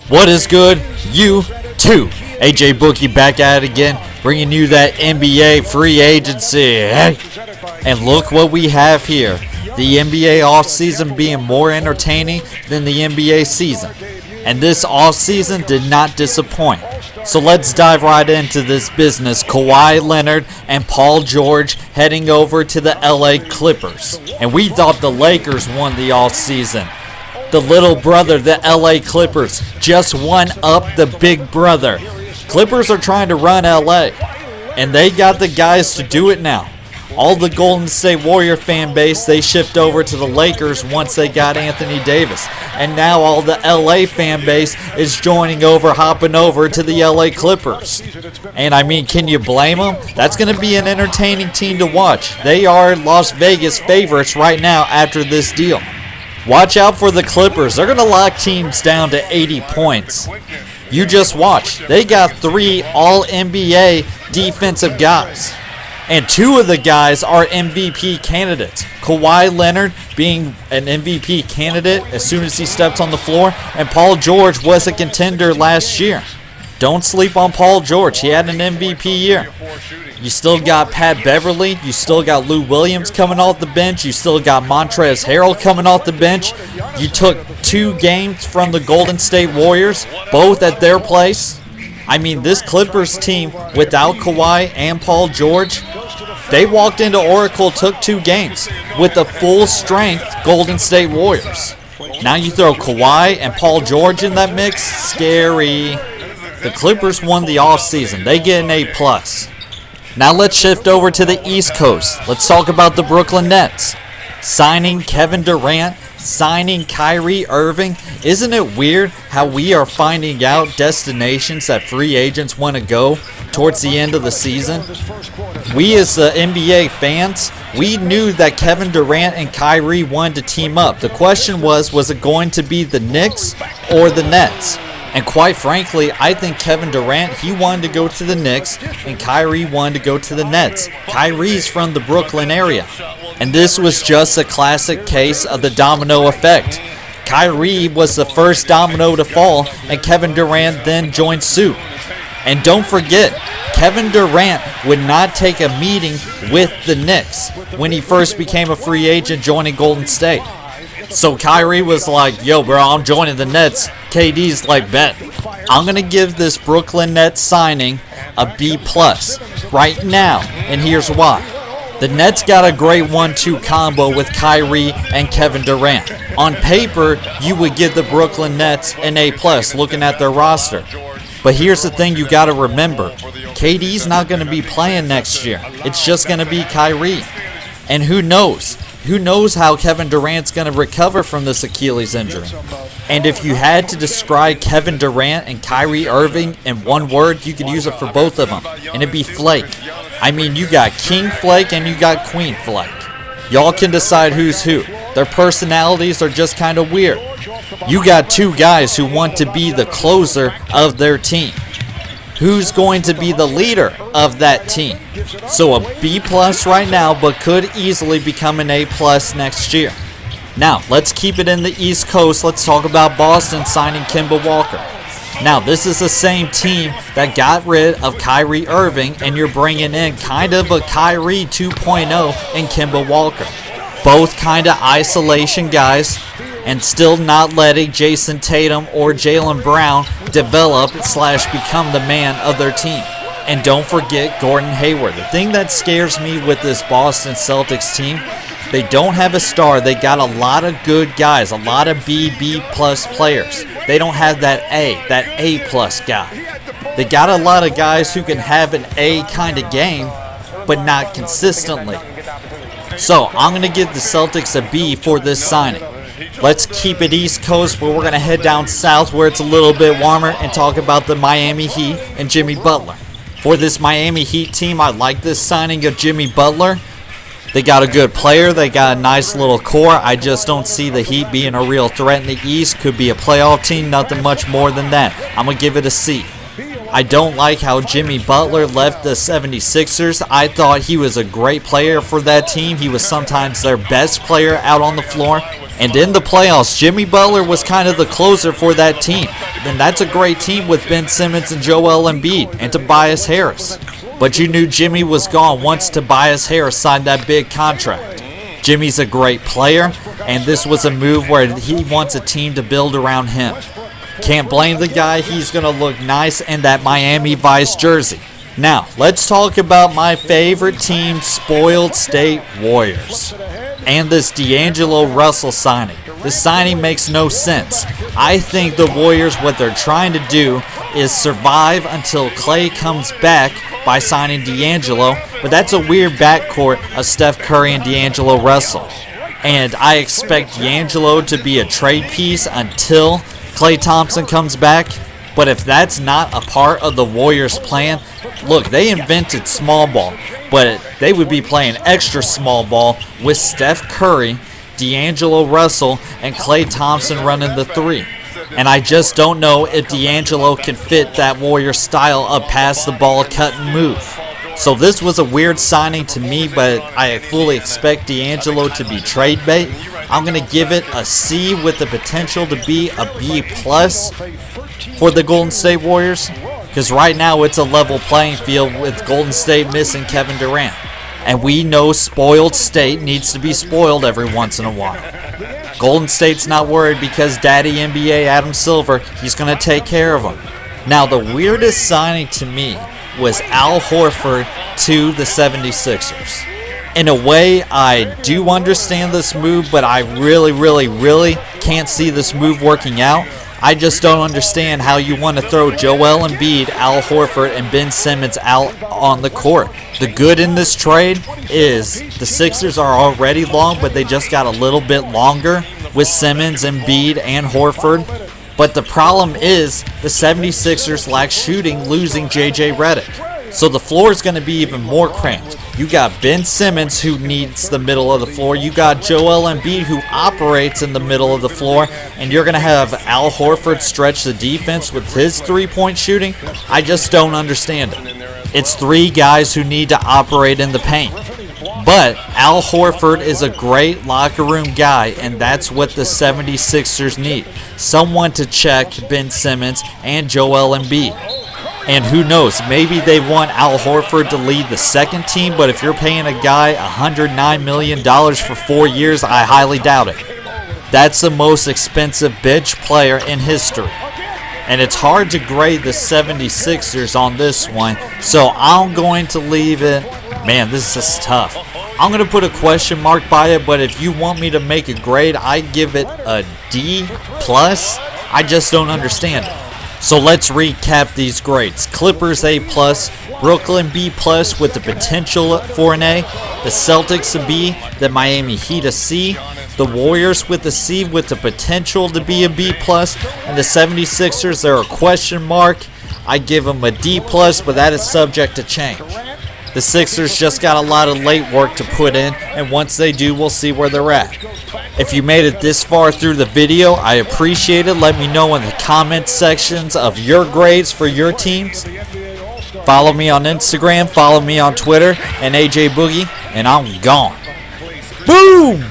What is good? You too. AJ Boogie back at it again, bringing you that NBA free agency. Hey. And look what we have here. The NBA offseason being more entertaining than the NBA season. And this offseason did not disappoint. So let's dive right into this business. Kawhi Leonard and Paul George heading over to the LA Clippers. And we thought the Lakers won the offseason. The little brother, the LA Clippers, just won up the big brother. Clippers are trying to run LA, and they got the guys to do it now. All the Golden State Warrior fan base, they shift over to the Lakers once they got Anthony Davis. And now all the LA fan base is joining over, hopping over to the LA Clippers. And I mean, can you blame them? That's going to be an entertaining team to watch. They are Las Vegas favorites right now after this deal. Watch out for the Clippers. They're going to lock teams down to 80 points. You just watch. They got 3 All-NBA defensive guys. And 2 of the guys are MVP candidates. Kawhi Leonard being an MVP candidate as soon as he steps on the floor. And Paul George was a contender last year. Don't sleep on Paul George. He had an MVP year. You still got Pat Beverly. You still got Lou Williams coming off the bench. You still got Montrezl Harrell coming off the bench. You took 2 games from the Golden State Warriors, both at their place. I mean, this Clippers team, without Kawhi and Paul George, they walked into Oracle, took 2 games with the full strength Golden State Warriors. Now you throw Kawhi and Paul George in that mix, scary. The Clippers won the offseason. They get an A+. Now let's shift over to the East Coast. Let's talk about the Brooklyn Nets. Signing Kevin Durant, signing Kyrie Irving. Isn't it weird how we are finding out destinations that free agents want to go towards the end of the season? We as the NBA fans, we knew that Kevin Durant and Kyrie wanted to team up. The question was it going to be the Knicks or the Nets? And quite frankly, I think Kevin Durant, he wanted to go to the Knicks, and Kyrie wanted to go to the Nets. Kyrie's from the Brooklyn area. And this was just a classic case of the domino effect. Kyrie was the first domino to fall, and Kevin Durant then joined suit. And don't forget, Kevin Durant would not take a meeting with the Knicks when he first became a free agent joining Golden State. So Kyrie was like, yo bro, I'm joining the Nets. KD's like, bet. I'm going to give this Brooklyn Nets signing a B+ right now, and here's why. The Nets got a great 1-2 combo with Kyrie and Kevin Durant. On paper, you would give the Brooklyn Nets an A+ looking at their roster. But here's the thing you got to remember. KD's not going to be playing next year. It's just going to be Kyrie. And who knows? Who knows how Kevin Durant's going to recover from this Achilles injury? And if you had to describe Kevin Durant and Kyrie Irving in one word, you could use it for both of them. And it'd be flake. I mean, you got King Flake and you got Queen Flake. Y'all can decide who's who. Their personalities are just kind of weird. You got 2 guys who want to be the closer of their team. Who's going to be the leader of that team? So a B+ right now, but could easily become an A+ next year. Now, let's keep it in the East Coast. Let's talk about Boston signing Kemba Walker. Now, this is the same team that got rid of Kyrie Irving, and you're bringing in kind of a Kyrie 2.0 in Kemba Walker. Both kind of isolation guys, and still not letting Jason Tatum or Jaylen Brown develop / become the man of their team. And don't forget Gordon Hayward. The thing that scares me with this Boston Celtics team, they don't have a star. They got a lot of good guys, a lot of B+ players. They don't have that A+ guy. They got a lot of guys who can have an A kind of game, but not consistently. So I'm going to give the Celtics a B for this signing. Let's keep it East Coast, where we're going to head down south where it's a little bit warmer and talk about the Miami Heat and Jimmy Butler. For this Miami Heat team, I like this signing of Jimmy Butler. They got a good player. They got a nice little core. I just don't see the Heat being a real threat in the East. Could be a playoff team, nothing much more than that. I'm going to give it a C. I don't like how Jimmy Butler left the 76ers. I thought he was a great player for that team. He was sometimes their best player out on the floor. And in the playoffs, Jimmy Butler was kind of the closer for that team. And that's a great team with Ben Simmons and Joel Embiid and Tobias Harris. But you knew Jimmy was gone once Tobias Harris signed that big contract. Jimmy's a great player, and this was a move where he wants a team to build around him. Can't blame the guy. He's going to look nice in that Miami Vice jersey. Now, let's talk about my favorite team, Spoiled State Warriors. And this D'Angelo Russell signing. This signing makes no sense. I think the Warriors, what they're trying to do is survive until Klay comes back by signing D'Angelo, but that's a weird backcourt of Steph Curry and D'Angelo Russell. And I expect D'Angelo to be a trade piece until Klay Thompson comes back. But if that's not a part of the Warriors' plan, look, they invented small ball, but they would be playing extra small ball with Steph Curry, D'Angelo Russell, and Klay Thompson running the three. And I just don't know if D'Angelo can fit that Warrior style of pass the ball, cut and move. So this was a weird signing to me, but I fully expect D'Angelo to be trade bait. I'm going to give it a C with the potential to be a B+ for the Golden State Warriors, because right now it's a level playing field with Golden State missing Kevin Durant. And we know Spoiled State needs to be spoiled every once in a while. Golden State's not worried because Daddy NBA Adam Silver, he's going to take care of them. Now the weirdest signing to me was Al Horford to the 76ers. In a way, I do understand this move, but I really can't see this move working out. I just don't understand how you want to throw Joel Embiid, Al Horford, and Ben Simmons out on the court. The good in this trade is the Sixers are already long, but they just got a little bit longer with Simmons, Embiid, and Horford. But the problem is the 76ers lack shooting, losing J.J. Redick. So the floor is going to be even more cramped. You got Ben Simmons, who needs the middle of the floor. You got Joel Embiid, who operates in the middle of the floor. And you're going to have Al Horford stretch the defense with his three-point shooting. I just don't understand it. It's three guys who need to operate in the paint. But Al Horford is a great locker room guy, and that's what the 76ers need. Someone to check Ben Simmons and Joel Embiid. And who knows, maybe they want Al Horford to lead the second team, but if you're paying a guy $109 million for 4 years, I highly doubt it. That's the most expensive bench player in history. And it's hard to grade the 76ers on this one, so I'm going to leave it. Man, this is tough. I'm going to put a question mark by it, but if you want me to make a grade, I give it a D+. I just don't understand it. So let's recap these grades. Clippers A+, Brooklyn B+, with the potential for an A, the Celtics a B, the Miami Heat a C, the Warriors with a C with the potential to be a B+, and the 76ers, they're a question mark. I give them a D+, but that is subject to change. The Sixers just got a lot of late work to put in, and once they do, we'll see where they're at. If you made it this far through the video, I appreciate it. Let me know in the comment sections of your grades for your teams. Follow me on Instagram, follow me on Twitter, and AJ Boogie, and I'm gone. Boom!